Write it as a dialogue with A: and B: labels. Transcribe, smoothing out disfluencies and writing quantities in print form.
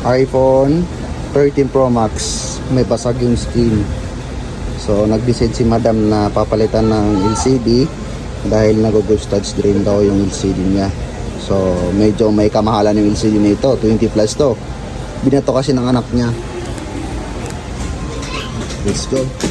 A: iPhone 13 Pro Max. May basag yung screen. So nag-decide si madam na papalitan ng LCD dahil nag-ghost touch drain daw yung LCD niya. So medyo may kamahalan yung LCD nito, 20 plus to. Binato kasi ng anak niya. Let's go.